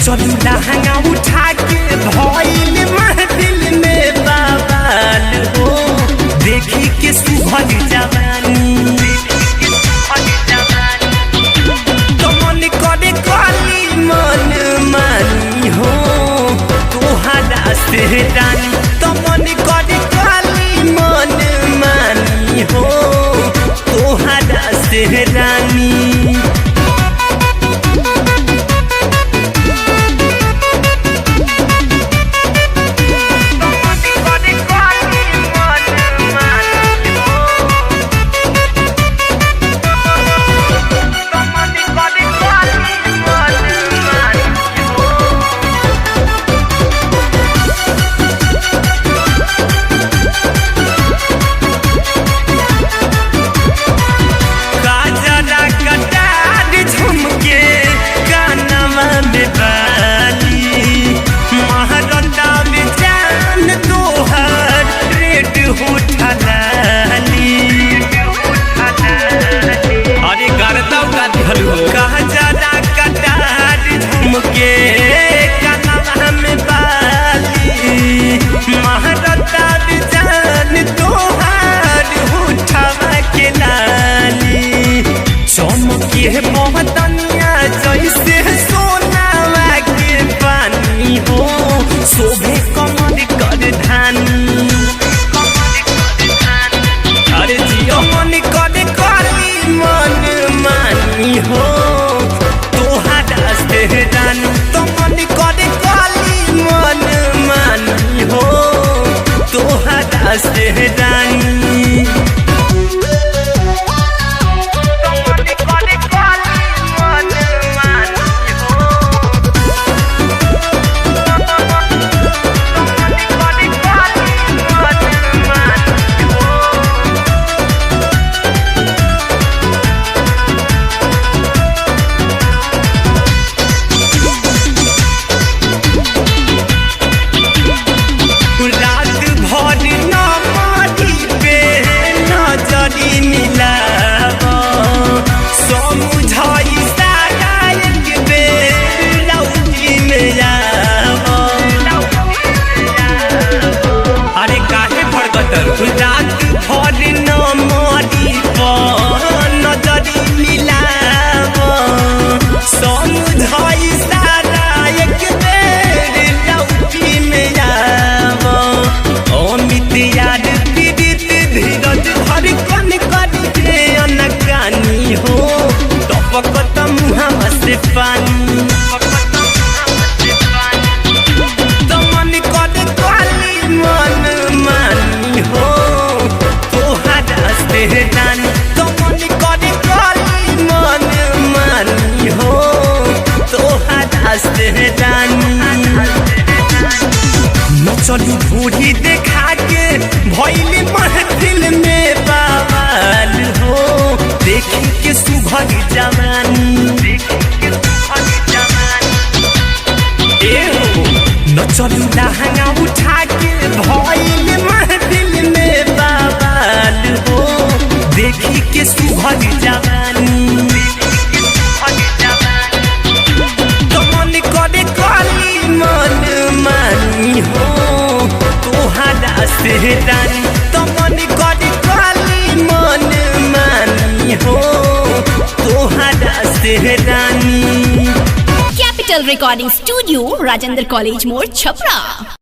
चलू लहंगा उठा के भइल महफिल में बवाल हो। देखी के सुभग जवानी तो मन करे काली मन मानी हो तोहरा से रानी। तो मन करे काली मन मानी हो तोहरा से रानी। चमके मोहतनिया जैसे सोनावा के पानी हो शोभे कमर कर धानी। अरे जियो मन करे काली मन मानी हो तोहरा से रानी। तो मन करे काली मन मानी हो तोहरा से रानी। तो मन करे काली मन मानी हो तोहरा से रानी। तो मन करे काली मन मानी हो तोहरा से रानी। न चलू बूढ़ी देखा के भइल महफिल में बवाल हो। देखी के सुभग जवानी न चलू लहंगा उठा के भइल महफिल में बवाल हो। देखी के सुभग जवानी तो मन करे काली मन मानी हो तोहरा से रानी। तो मन करे काली मन मानी हो तोहरा से रानी। Capital Recording Studio, Rajendra College More, Chhapra.